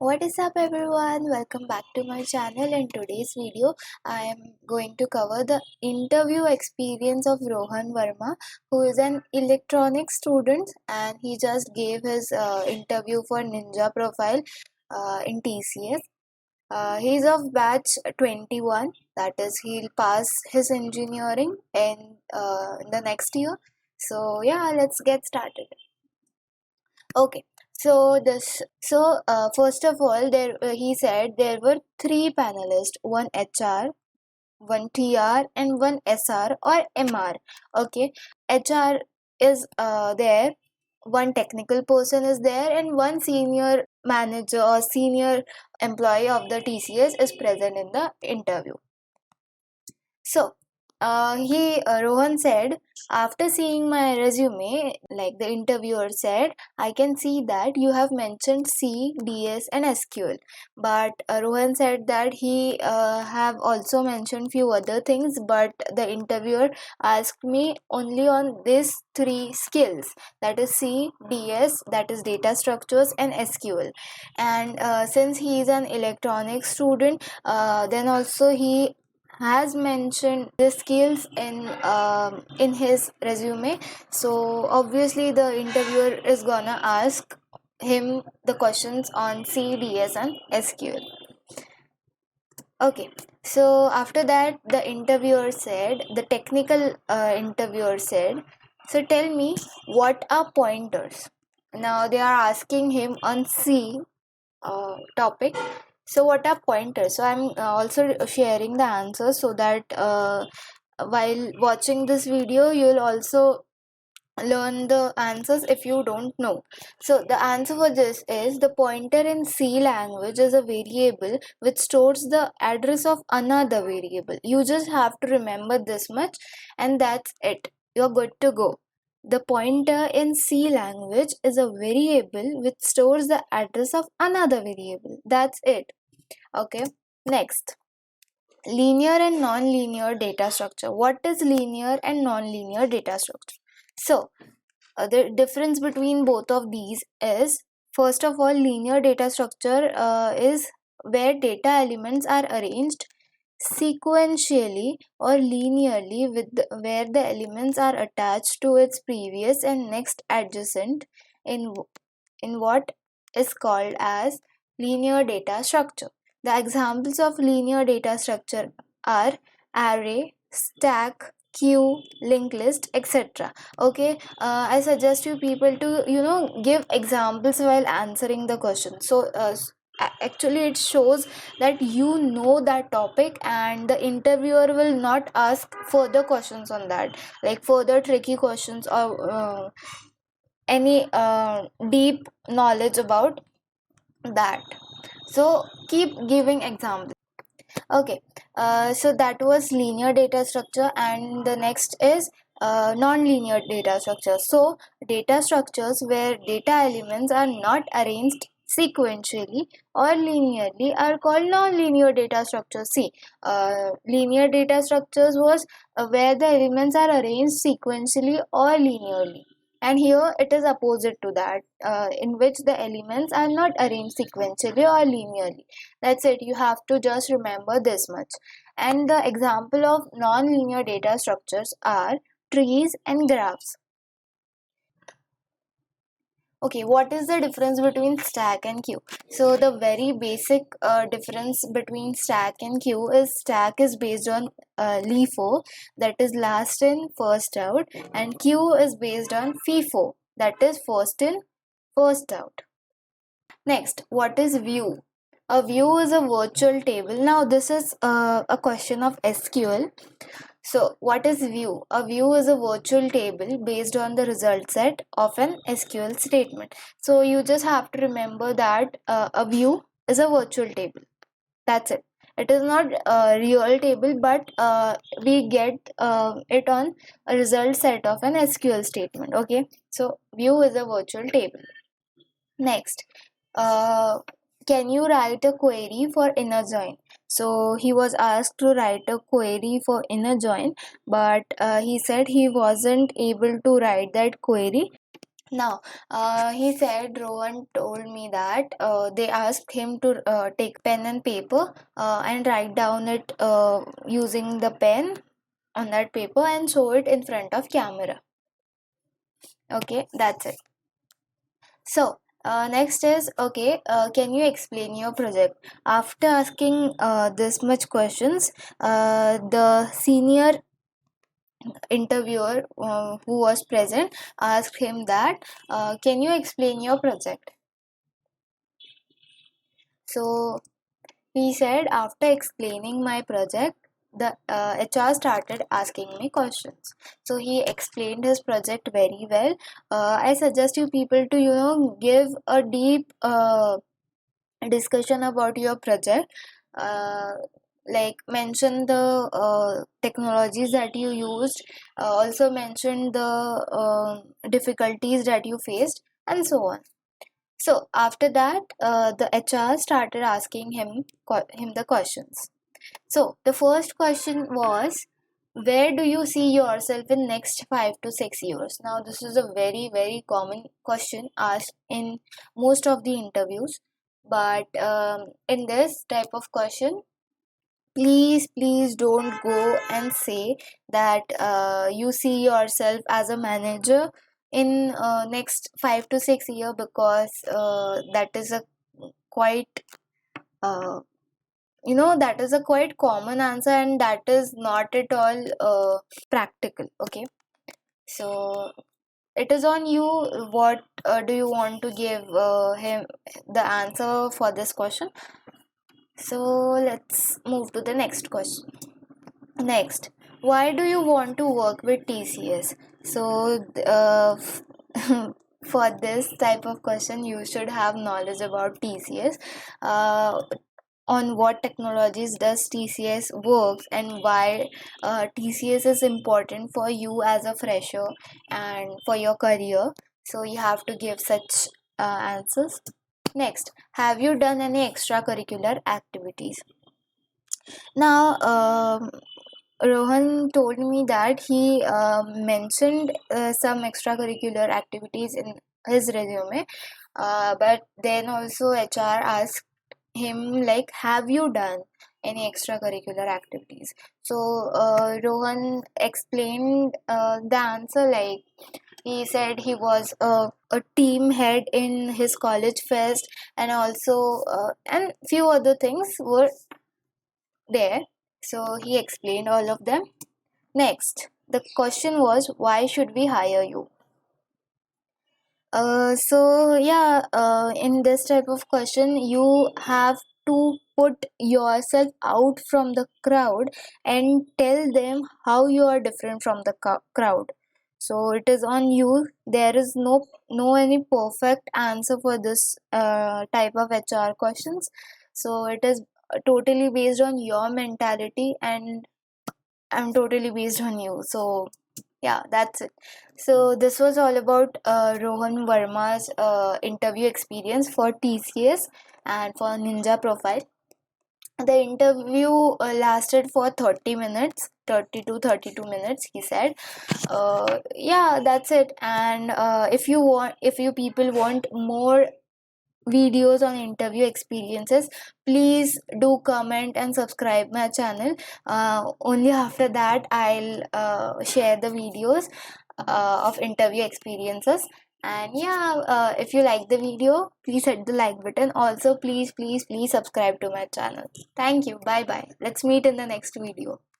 What is up everyone? Welcome back to my channel. In today's video I am going to cover the interview experience of Rohan Verma, who is an electronics student and he just gave his interview for Ninja Profile in TCS. He's of batch 21, that is he'll pass his engineering in the next year. So yeah, let's get started. Okay, first of all, there he said there were three panelists: one HR, one TR, and one SR or MR. Okay, HR is there, one technical person is there, and one senior manager or senior employee of the TCS is present in the interview. So, Rohan said, after seeing my resume, like the interviewer said, I can see that you have mentioned C, DS, and SQL. But Rohan said that he have also mentioned few other things, but the interviewer asked me only on these three skills, that is C, DS, that is data structures, and SQL. And since he is an electronics student, then also he has mentioned the skills in his resume. So obviously the interviewer is gonna ask him the questions on CDS and SQL. Okay, so after that the technical interviewer said, so tell me, what are pointers? Now they are asking him on C topic. So what are pointers? So I'm also sharing the answers so that while watching this video you'll also learn the answers if you don't know. So the answer for this is, the pointer in C language is a variable which stores the address of another variable. You just have to remember this much and that's it. You're good to go. The pointer in C language is a variable which stores the address of another variable. That's it. Okay. Next, linear and non-linear data structure. What is linear and non-linear data structure? So the difference between both of these is, first of all, linear data structure is where data elements are arranged sequentially or linearly where the elements are attached to its previous and next adjacent in what is called as linear data structure. The examples of linear data structure are array, stack, queue, linked list, etc. Okay, I suggest you people to give examples while answering the question. So actually it shows that you know that topic and the interviewer will not ask further questions on that, like further tricky questions or any deep knowledge about that. So keep giving examples. Okay, so that was linear data structure, and the next is non-linear data structure. So data structures where data elements are not arranged sequentially or linearly are called non-linear data structures. See, linear data structures was where the elements are arranged sequentially or linearly, and here it is opposite to that, in which the elements are not arranged sequentially or linearly. That's it. You have to just remember this much. And the example of non-linear data structures are trees and graphs. Okay, what is the difference between stack and queue? So the very basic difference between stack and queue is, stack is based on LIFO, that is last in first out, and queue is based on FIFO, that is first in first out. Next, what is view? A view is a virtual table. Now this is a question of SQL. So what is view? A view is a virtual table based on the result set of an SQL statement. So you just have to remember that a view is a virtual table. That's it. It is not a real table, but we get it on a result set of an SQL statement. Okay. So view is a virtual table. Next, can you write a query for inner join? So he was asked to write a query for inner join, but he said he wasn't able to write that query Now, he said Rohan told me that they asked him to take pen and paper and write down it using the pen on that paper and show it in front of camera. Okay, that's it. So, next is okay. Can you explain your project? After asking this much questions, the senior interviewer who was present asked him that, can you explain your project? So he said, after explaining my project, the HR started asking me questions. So he explained his project very well. I suggest you people to give a deep discussion about your project. Uh, like mention the technologies that you used, also mention the difficulties that you faced, and so on. So after that, the HR started asking him the questions. So the first question was, where do you see yourself in next 5 to 6 years? Now this is a very very common question asked in most of the interviews, but in this type of question, please don't go and say that you see yourself as a manager in next 5 to 6 year, because that is a quite uh, that is a quite common answer, and that is not at all practical. Okay, so it is on you. What do you want to give him the answer for this question? So let's move to the next question. Next, why do you want to work with TCS? So, for this type of question, you should have knowledge about TCS. On what technologies does TCS works, and why TCS is important for you as a fresher and for your career. So you have to give such answers. Next, have you done any extracurricular activities? Now, Rohan told me that he mentioned some extracurricular activities in his resume, but then also HR asked him, like, have you done any extracurricular activities? So Rohan explained the answer, like he said he was a team head in his college fest, and also and few other things were there. So he explained all of them. Next, the question was, why should we hire you? So yeah, in this type of question, you have to put yourself out from the crowd and tell them how you are different from the crowd. So it is on you. There is no any perfect answer for this type of HR questions. So it is totally based on your mentality, and I'm totally based on you. So yeah, that's it. So this was all about Rohan Verma's interview experience for TCS and for Ninja Profile. The interview lasted for 30 minutes, 30 to 32 minutes, he said. Yeah, that's it. And if you people want more videos on interview experiences, please do comment and subscribe my channel. Only after that I'll share the videos of interview experiences. And yeah, if you like the video, please hit the like button. Also, please subscribe to my channel. Thank you. Bye bye. Let's meet in the next video.